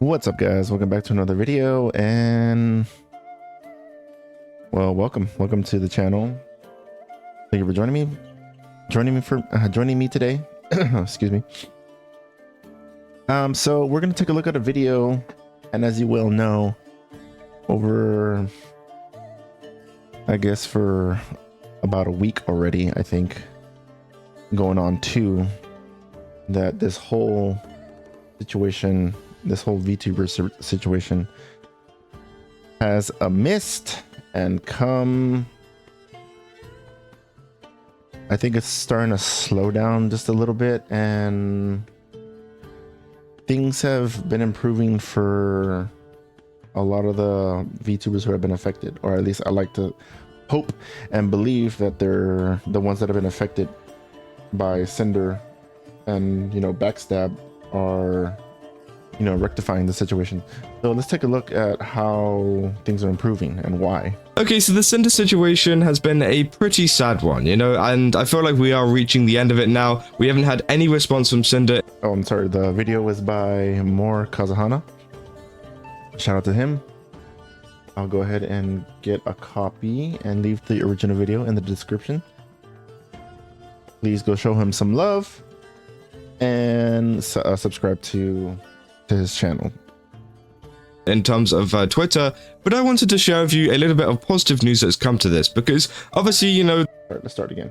What's up, guys? Welcome back to another video, and well, welcome to the channel. Thank you for joining me today. Excuse me. So we're gonna take a look at a video, and as you well know, over I guess for about a week already, I think, going on two, that this whole situation, this whole VTuber situation has a mist and come. I think it's starting to slow down just a little bit, and things have been improving for a lot of the VTubers who have been affected, or at least I like to hope and believe that they're the ones that have been affected by Sinder and, you know, Backstab are, you know, rectifying the situation. So let's take a look at how things are improving and why. Okay, so the Sinder situation has been a pretty sad one, you know, and I feel like we are reaching the end of it now. We haven't had any response from Sinder. Oh, I'm sorry, the video was by More Kazahana. Shout out to him. I'll go ahead and get a copy and leave the original video in the description. Please go show him some love and subscribe to his channel. In terms of Twitter, but I wanted to share with you a little bit of positive news that's come to this, because obviously, you know... Let's start again.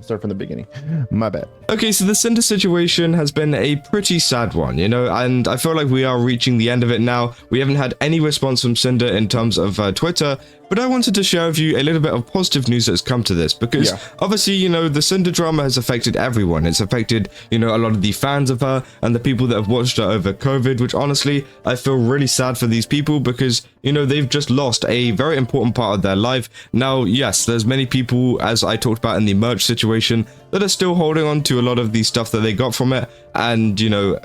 Start from the beginning. My bad. Okay, so the Sinder situation has been a pretty sad one, you know, and I feel like we are reaching the end of it now. We haven't had any response from Sinder in terms of Twitter, but I wanted to share with you a little bit of positive news that's come to this, because obviously, you know, the Sinder drama has affected everyone. It's affected, you know, a lot of the fans of her and the people that have watched her over COVID, which honestly, I feel really sad for these people, because, you know, they've just lost a very important part of their life. Now, yes, there's many people, as I talked about in the merch situation, that are still holding on to a lot of the stuff that they got from it, and, you know,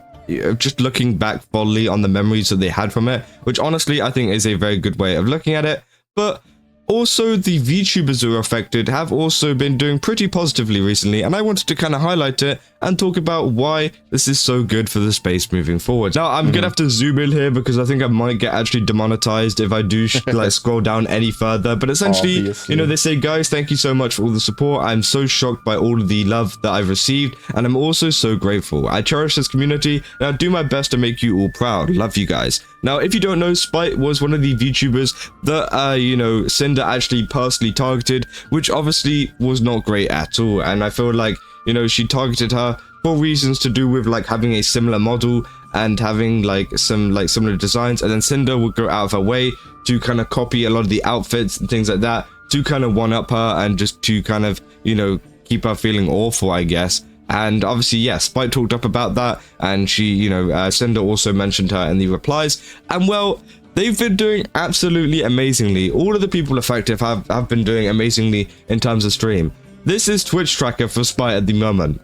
just looking back fondly on the memories that they had from it, which honestly I think is a very good way of looking at it. But also, the VTubers who are affected have also been doing pretty positively recently, and I wanted to kind of highlight it and talk about why this is so good for the space moving forward. Now, I'm gonna have to zoom in here because I think I might get actually demonetized if I do like scroll down any further. But essentially, you know, they say, guys, thank you so much for all the support. I'm so shocked by all of the love that I've received, and I'm also so grateful. I cherish this community, and I'll do my best to make you all proud. Love you guys. Now, if you don't know, Spite was one of the VTubers that, you know, Sinder actually personally targeted, which obviously was not great at all. And I feel like, you know, she targeted her for reasons to do with like having a similar model and having like some like similar designs, and then Sinder would go out of her way to kind of copy a lot of the outfits and things like that to kind of one up her and just to kind of, you know, keep her feeling awful, I guess. And obviously, yes, Spite talked up about that, and she, you know, Sinder also mentioned her in the replies, and well, they've been doing absolutely amazingly. All of the people affected have been doing amazingly in terms of stream. This is Twitch tracker for Spite at the moment.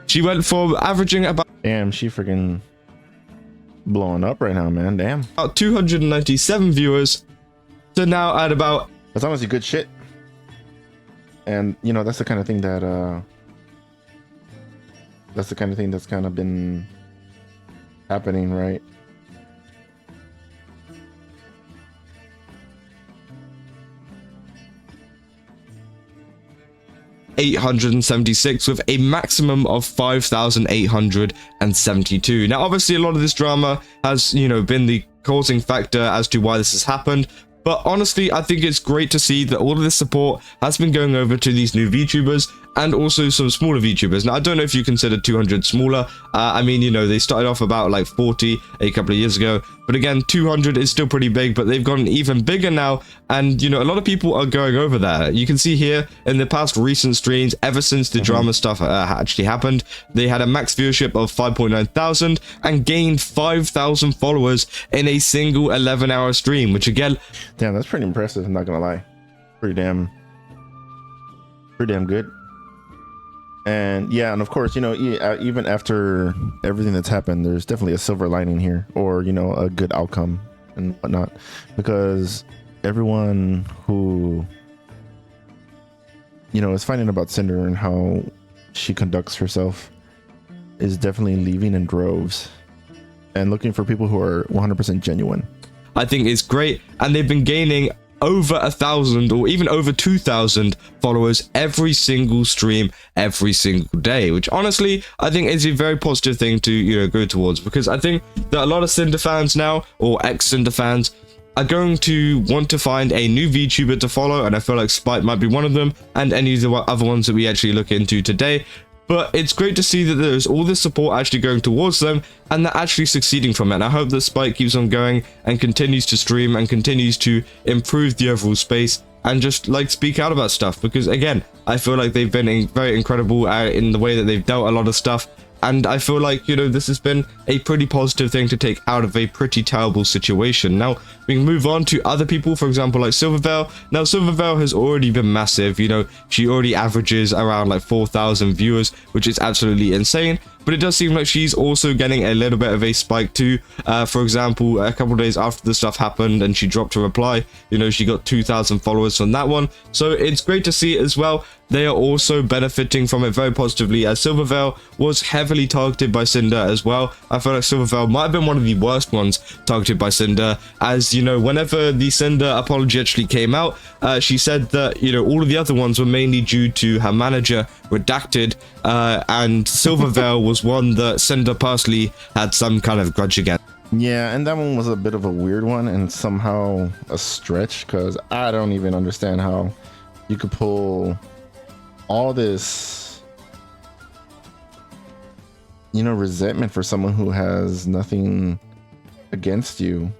She went from averaging about... Damn, she freaking blowing up right now, man. Damn. About 297 viewers to now at about... That's honestly good shit. And, you know, that's the kind of thing that, that's kind of been happening, right? .876 with a maximum of 5,872. Now, obviously, a lot of this drama has, you know, been the causing factor as to why this has happened. But honestly, I think it's great to see that all of this support has been going over to these new VTubers and also some smaller VTubers. Now, I don't know if you consider 200 smaller. I mean, you know, they started off about like 40 a couple of years ago. But again, 200 is still pretty big, but they've gotten even bigger now. And, you know, a lot of people are going over there. You can see here in the past recent streams, ever since the drama stuff actually happened, they had a max viewership of 5.9 thousand and gained 5,000 followers in a single 11-hour stream, which again... Damn, that's pretty impressive, I'm not gonna lie. Pretty damn good. And yeah, and of course, you know, even after everything that's happened, there's definitely a silver lining here, or, you know, a good outcome and whatnot, because everyone who, you know, is finding about Sinder and how she conducts herself is definitely leaving in droves. and looking for people who are 100% genuine. I think it's great, and they've been gaining over 1,000 or even over 2,000 followers every single stream, every single day, which honestly I think is a very positive thing to go towards, because I think that a lot of Sinder fans now, or ex-Sinder fans, are going to want to find a new VTuber to follow, and I feel like Spike might be one of them, and any of the other ones that we actually look into today. But it's great to see that there's all this support actually going towards them, and they're actually succeeding from it. And I hope that Spike keeps on going and continues to stream and continues to improve the overall space and just like speak out about stuff, because again, I feel like they've been very incredible in the way that they've dealt a lot of stuff. And I feel like, this has been a pretty positive thing to take out of a pretty terrible situation. Now, we can move on to other people, for example, like Silverveil. Now, Silverveil has already been massive. She already averages around like 4,000 viewers, which is absolutely insane. But it does seem like she's also getting a little bit of a spike too. For example, a couple of days after the stuff happened and she dropped a reply, she got 2,000 followers from that one. So it's great to see it as well. They are also benefiting from it very positively, as Silverveil was heavily targeted by Sinder as well. I feel like Silverveil might have been one of the worst ones targeted by Sinder, as whenever the Sinder apology actually came out, she said that all of the other ones were mainly due to her manager Redacted, and Silverveil was one that Sinder personally had some kind of grudge against. Yeah, and that one was a bit of a weird one and somehow a stretch, because I don't even understand how you could pull all this resentment for someone who has nothing against you,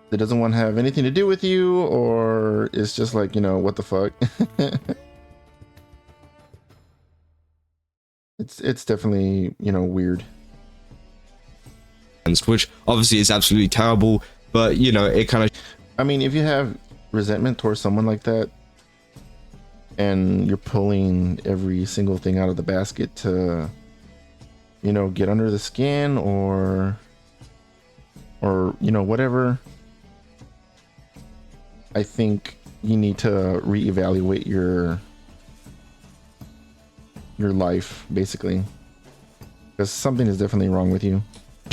that doesn't want to have anything to do with you, or it's just like, what the fuck. it's definitely weird, which obviously is absolutely terrible. But it kind of, I mean, if you have resentment towards someone like that and you're pulling every single thing out of the basket to get under the skin or whatever, I think you need to reevaluate your life, basically, because something is definitely wrong with you.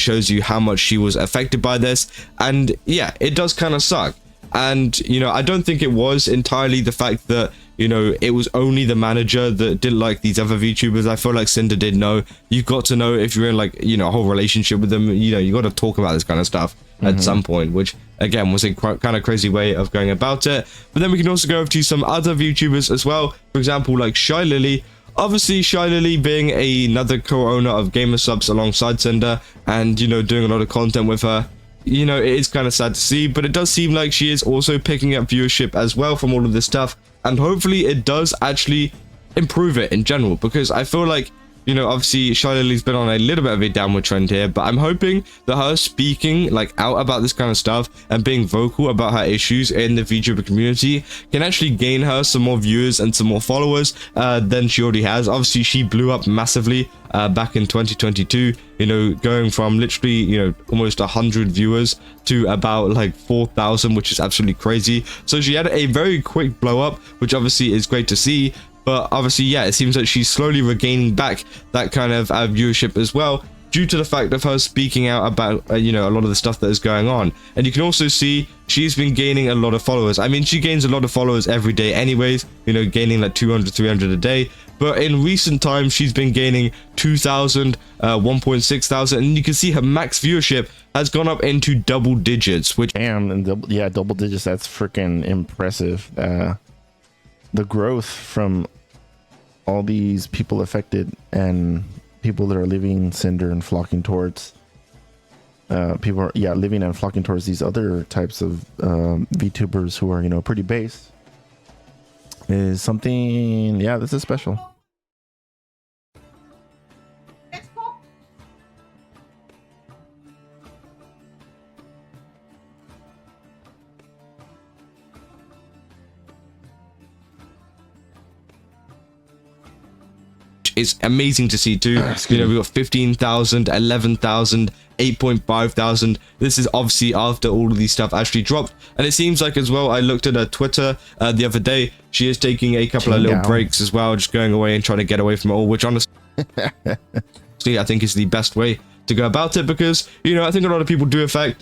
shows you how much she was affected by this. And yeah, it does kind of suck. And I don't think it was entirely the fact that it was only the manager that didn't like these other VTubers. I feel like Sinder did know. You've got to know, if you're in like a whole relationship with them, you got to talk about this kind of stuff at some point, which again was a kind of crazy way of going about it. But then we can also go over to some other VTubers as well. For example, like Shy Lily. Obviously, Shy Lily being another co-owner of Gamer Subs alongside Sinder, and doing a lot of content with her. It is kind of sad to see, but it does seem like she is also picking up viewership as well from all of this stuff, and hopefully it does actually improve it in general, because I feel like obviously Shy Lily's been on a little bit of a downward trend here, but I'm hoping that her speaking out about this kind of stuff and being vocal about her issues in the VTuber community can actually gain her some more viewers and some more followers than she already has. Obviously, she blew up massively back in 2022, going from literally almost 100 viewers to about like 4,000, which is absolutely crazy. So she had a very quick blow up, which obviously is great to see. But obviously, yeah, it seems like she's slowly regaining back that kind of viewership as well, due to the fact of her speaking out about, a lot of the stuff that is going on. And you can also see she's been gaining a lot of followers. I mean, she gains a lot of followers every day anyways, gaining like 200, 300 a day. But in recent times, she's been gaining 2,000, 1.6 thousand. And you can see her max viewership has gone up into double digits, which... Damn, and double digits, that's freaking impressive. The growth from all these people affected and people that are leaving Sinder and flocking towards people are living and flocking towards these other types of VTubers who are pretty base is something. This is special. It's amazing to see too. We've got 15,000, 11,000, 8.5 thousand. This is obviously after all of these stuff actually dropped. And it seems like as well, I looked at her Twitter the other day, she is taking a couple of little breaks as well, just going away and trying to get away from it all, which honestly... See, I think is the best way to go about it, because, you know, I think a lot of people do kind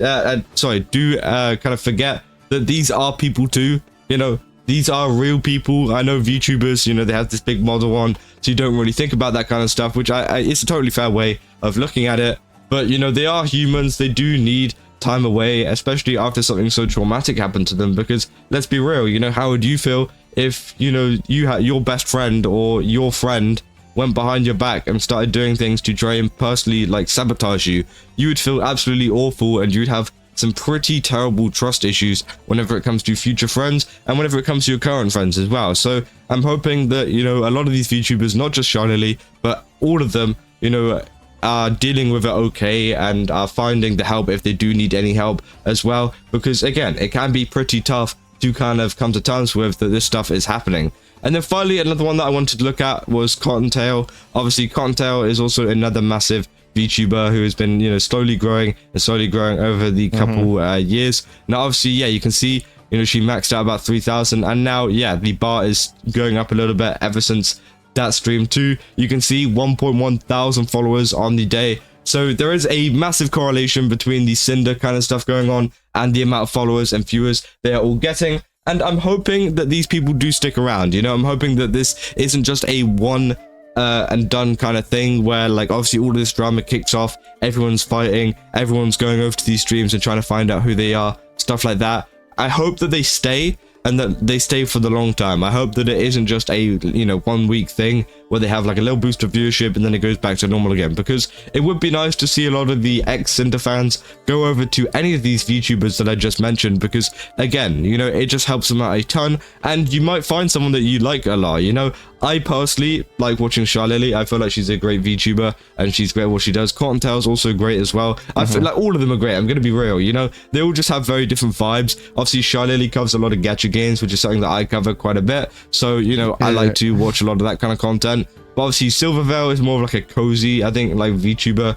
of forget that these are people too. You know, these are real people. I know VTubers, you know, they have this big model on, so you don't really think about that kind of stuff, which it's a totally fair way of looking at it. But, you know, they are humans. They do need time away, especially after something so traumatic happened to them, because let's be real, you know, how would you feel if, you know, you had your best friend or your friend went behind your back and started doing things to try and personally, like, sabotage you? You would feel absolutely awful, and you'd have some pretty terrible trust issues whenever it comes to future friends and whenever it comes to your current friends as well. So I'm hoping that, you know, a lot of these VTubers, not just Charlie, but all of them, you know, are dealing with it okay and are finding the help if they do need any help as well, because again, it can be pretty tough to kind of come to terms with that this stuff is happening. And then finally, another one that I wanted to look at was Cottontail. Obviously, Cottontail is also another massive VTuber who has been, you know, slowly growing over the couple years. Now, obviously, yeah, you can see, you know, she maxed out about 3,000, and now, yeah, the bar is going up a little bit ever since that stream too. You can see 1.1 thousand followers on the day. So there is a massive correlation between the Sinder kind of stuff going on and the amount of followers and viewers they are all getting. And I'm hoping that these people do stick around. You know, I'm hoping that this isn't just a one and done kind of thing where, like, obviously all of this drama kicks off, everyone's fighting, everyone's going over to these streams and trying to find out who they are, stuff like that. I hope that they stay, and that they stay for the long time. I hope that it isn't just a, you know, 1 week thing where they have like a little boost of viewership and then it goes back to normal again, because it would be nice to see a lot of the ex-Sinder fans go over to any of these VTubers that I just mentioned, because again, you know, it just helps them out a ton, and you might find someone that you like a lot. You know, I personally like watching Charlie. I feel like she's a great VTuber and she's great at what she does. Cottontail's also great as well. I feel like all of them are great. I'm gonna be real, you know, they all just have very different vibes. Obviously, Charlie covers a lot of gacha games, which is something that I cover quite a bit, so, you know, I like to watch a lot of that kind of content. But obviously, Silverveil is more of like a cozy, I think, like VTuber.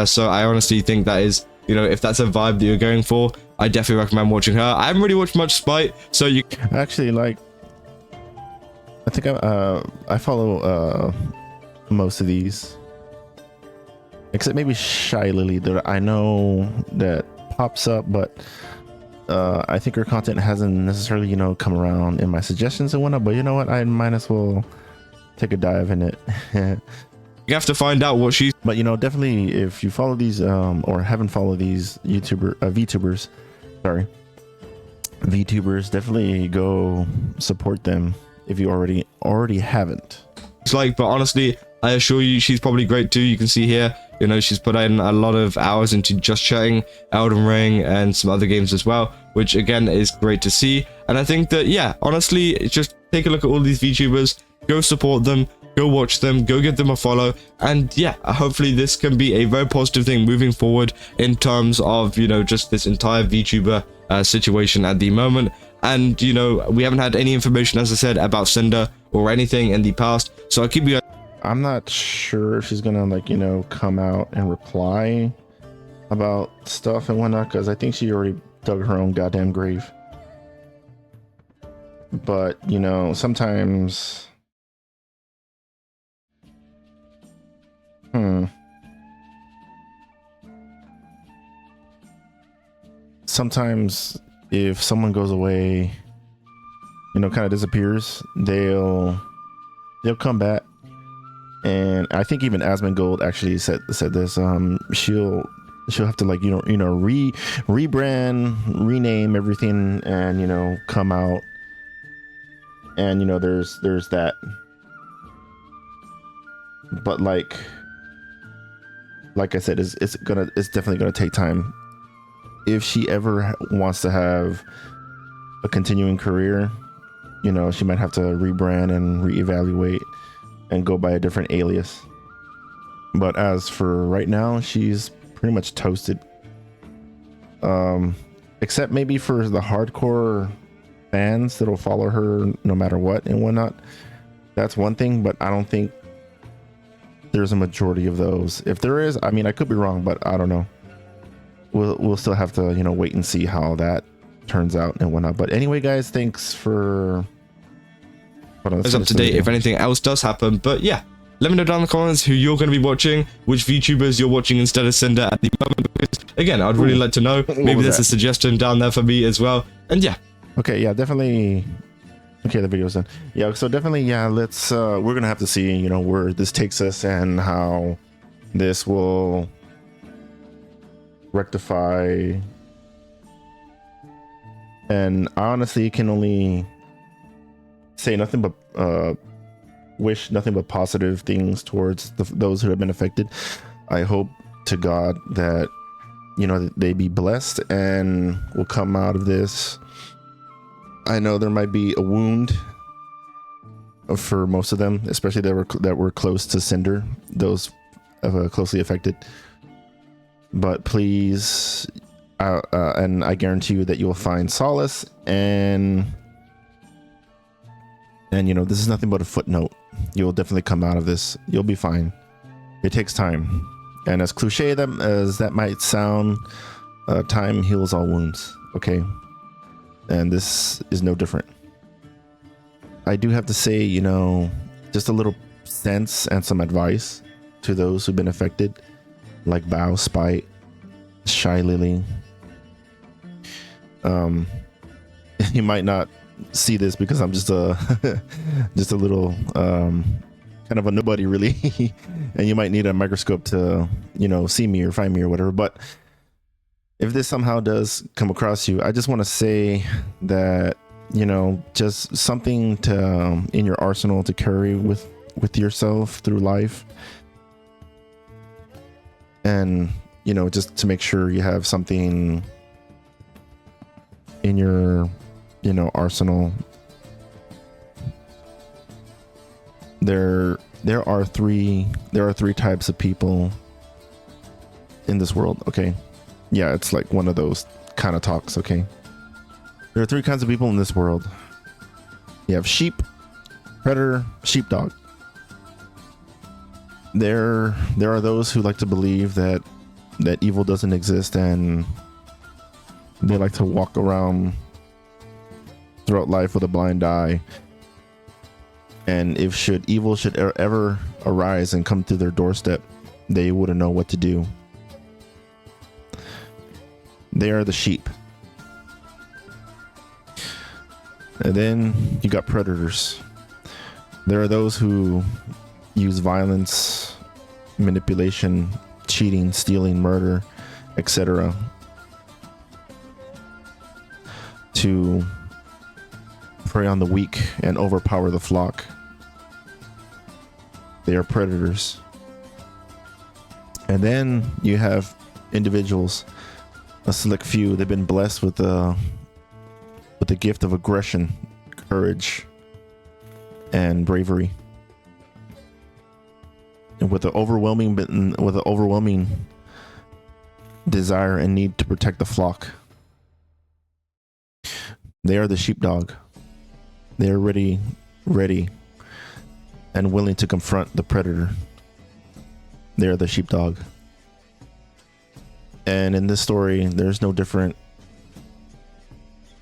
So I honestly think that is, you know, if that's a vibe that you're going for, I definitely recommend watching her. I haven't really watched much Spite, so you actually, like, I think I follow most of these, except maybe Shy Lily that I know that pops up, but I think her content hasn't necessarily, you know, come around in my suggestions and whatnot. But you know what, I might as well take a dive in it. You have to find out what she's. But, you know, definitely if you follow these or haven't followed these VTubers, definitely go support them if you already haven't. It's like, but honestly, I assure you, she's probably great too. You can see here, you know, she's put in a lot of hours into just chatting, Elden Ring, and some other games as well, which again is great to see. And I think that, yeah, honestly, just take a look at all these VTubers, go support them, go watch them, go give them a follow, and yeah, hopefully this can be a very positive thing moving forward in terms of, you know, just this entire VTuber situation at the moment. And, you know, we haven't had any information, as I said, about Sinder or anything in the past, so I'll keep you. I'm not sure if she's gonna, like, you know, come out and reply about stuff and whatnot, because I think she already dug her own goddamn grave. But, you know, sometimes sometimes if someone goes away, you know, kind of disappears, they'll come back. And I think even Asmongold actually said this. She'll have to, like, you know, rebrand, rename everything, and, you know, come out. And, you know, there's that. But like I said, it's definitely gonna take time. If she ever wants to have a continuing career, you know, she might have to rebrand and reevaluate and go by a different alias. But as for right now, she's pretty much toasted. Except maybe for the hardcore fans that'll follow her no matter what and whatnot. That's one thing, but I don't think there's a majority of those. If there is, I mean, I could be wrong, but I don't know. We'll still have to, you know, wait and see how that turns out and whatnot. But anyway, guys, thanks for. It's up to date if anything else does happen. But yeah, Let me know down in the comments who you're going to be watching, which VTubers you're watching instead of Sinder at the moment. Because, again, I'd really like to know. Maybe there's a suggestion down there for me as well. And yeah. Okay, yeah, definitely. Okay, the video's done. Yeah, so definitely, yeah, let's, we're going to have to see, you know, where this takes us and how this will rectify. And I honestly can only say nothing but, wish nothing but positive things towards those who have been affected. I hope to God that, you know, they be blessed and will come out of this. I know there might be a wound for most of them, especially that were close to Sinder, those closely affected. But please, and I guarantee you that you will find solace, and you know, this is nothing but a footnote. You'll definitely come out of this. You'll be fine. It takes time, and as cliche as that might sound, time heals all wounds. Okay. And this is no different. I do have to say, you know, just a little sense and some advice to those who've been affected, like Bao, Spite, Shy Lily. You might not see this because I'm just a just a little kind of a nobody really, and you might need a microscope to, you know, see me or find me or whatever. But if this somehow does come across you, I just want to say that, you know, just something to in your arsenal to carry with yourself through life, and, you know, just to make sure you have something in your, you know, arsenal. There are three types of people in this world. Okay. Yeah, it's like one of those kind of talks, okay? There are three kinds of people in this world. You have sheep, predator, sheepdog. There are those who like to believe that evil doesn't exist, and they like to walk around throughout life with a blind eye. And if evil should ever arise and come to their doorstep, they wouldn't know what to do. They are the sheep. And then you got predators. There are those who use violence, manipulation, cheating, stealing, murder, etc. to prey on the weak and overpower the flock. They are predators. And then you have individuals, a select few. They've been blessed with the gift of aggression, courage, and bravery, and with the overwhelming desire and need to protect the flock. They are the sheepdog. They are ready and willing to confront the predator. They are the sheepdog. And in this story, there's no different.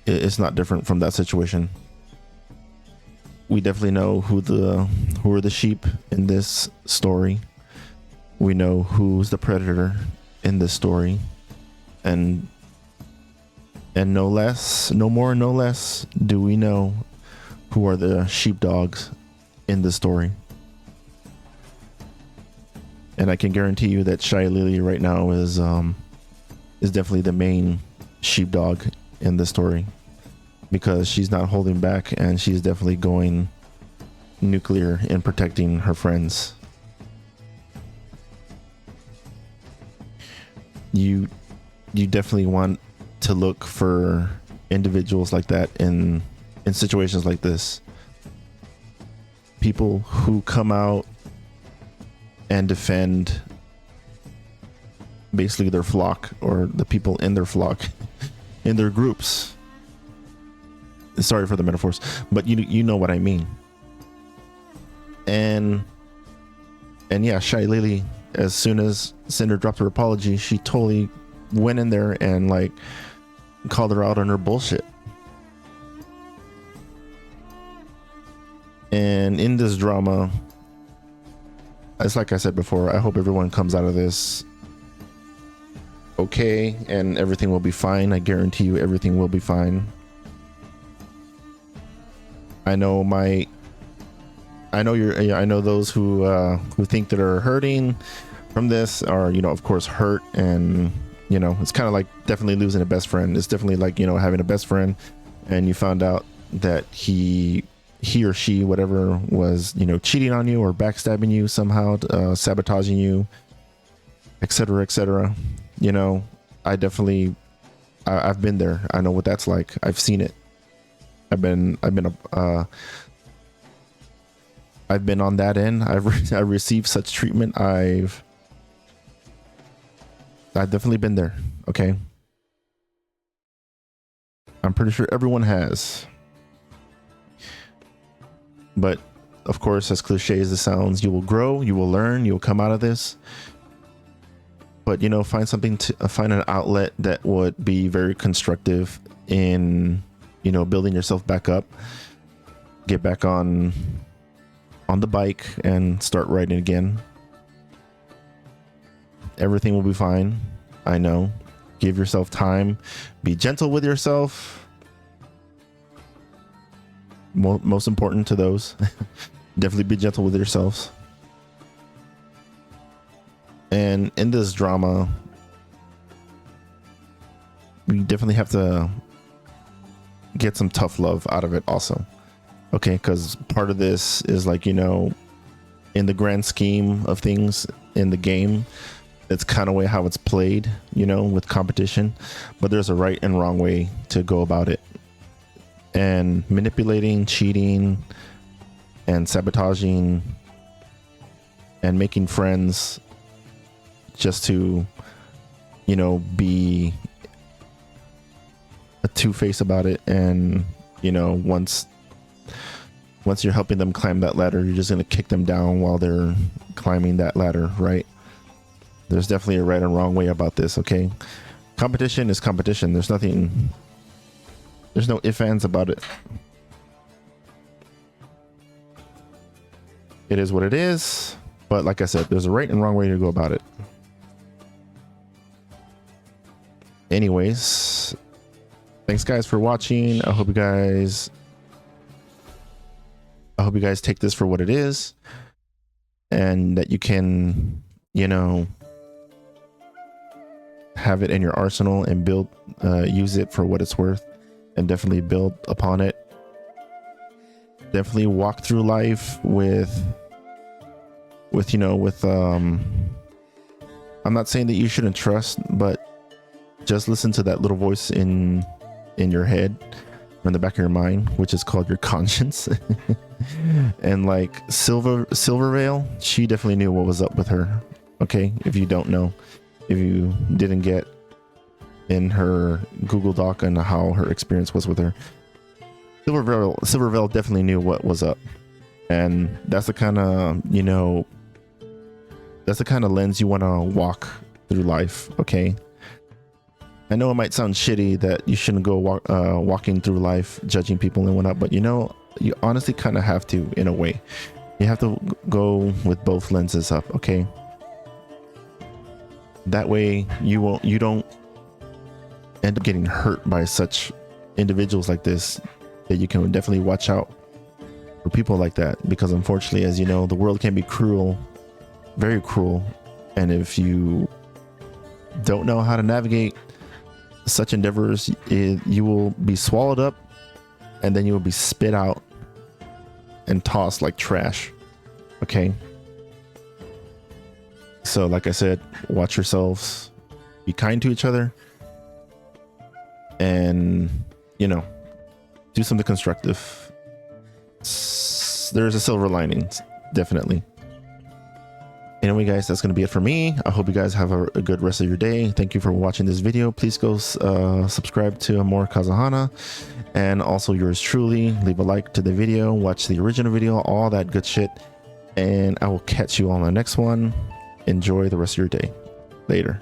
It's not different from that situation. We definitely know who are the sheep in this story. We know who's the predator in this story, and no more, no less do we know who are the sheepdogs in this story. And I can guarantee you that Shy Lily right now is definitely the main sheepdog in the story, because she's not holding back, and she's definitely going nuclear in protecting her friends. You definitely want to look for individuals like that in situations like this. People who come out and defend basically their flock, or the people in their flock, in their groups. Sorry for the metaphors, but you know what I mean. And yeah, Shy Lily, as soon as Sinder dropped her apology, she totally went in there and like called her out on her bullshit. And in this drama, it's like I said before, I hope everyone comes out of this okay and everything will be fine. I guarantee you everything will be fine. I know those who think that are hurting from this are, you know, of course hurt, and you know, it's kind of like definitely losing a best friend. It's definitely like, you know, having a best friend and you found out that he or she, whatever, was, you know, cheating on you or backstabbing you somehow, sabotaging you, etc., etc. You know, I've been there. I know what that's like. I've seen it. I've been on that end. I've received such treatment. I've definitely been there. Okay. I'm pretty sure everyone has. But of course, as cliche as it sounds, you will grow, you will learn, you will come out of this. But, you know, find an outlet that would be very constructive in, you know, building yourself back up. Get back on the bike and start riding again. Everything will be fine. I know. Give yourself time. Be gentle with yourself. Most important to those. Definitely be gentle with yourselves. And in this drama, we definitely have to get some tough love out of it also. Okay, because part of this is like, you know, in the grand scheme of things in the game, it's kind of way how it's played, you know, with competition, but there's a right and wrong way to go about it. And manipulating, cheating, and sabotaging and making friends just to, you know, be a two-face about it, and, you know, once you're helping them climb that ladder, you're just going to kick them down while they're climbing that ladder, right? There's definitely a right and wrong way about this, okay? Competition is competition. There's no ifs, ands about it. It is what it is, but like I said, there's a right and wrong way to go about it. Anyways, thanks guys for watching. I hope you guys take this for what it is, and that you can, you know, have it in your arsenal and use it for what it's worth, and definitely build upon it. Definitely walk through life with I'm not saying that you shouldn't trust, but just listen to that little voice in your head, or in the back of your mind, which is called your conscience. And like Silvervale, she definitely knew what was up with her. Okay, if you don't know, if you didn't get in her Google Doc and how her experience was with her, Silvervale definitely knew what was up. And that's the kind of, you know, that's the kind of lens you want to walk through life. Okay, I know it might sound shitty that you shouldn't go walking through life judging people and whatnot, but you know, you honestly kind of have to. In a way, you have to go with both lenses up. Okay, that way you don't end up getting hurt by such individuals like this, that you can definitely watch out for people like that, because unfortunately, as you know, the world can be cruel, very cruel, and if you don't know how to navigate such endeavors, you will be swallowed up, and then you will be spit out and tossed like trash. Okay, so like I said, watch yourselves, be kind to each other, and, you know, do something constructive. There's a silver lining, definitely. Anyway guys, that's going to be it for me. I hope you guys have a good rest of your day. Thank you for watching this video. Please go subscribe to Amor Kazahana, and also yours truly. Leave a like to the video, watch the original video, all that good shit, and I will catch you on the next one. Enjoy the rest of your day. Later.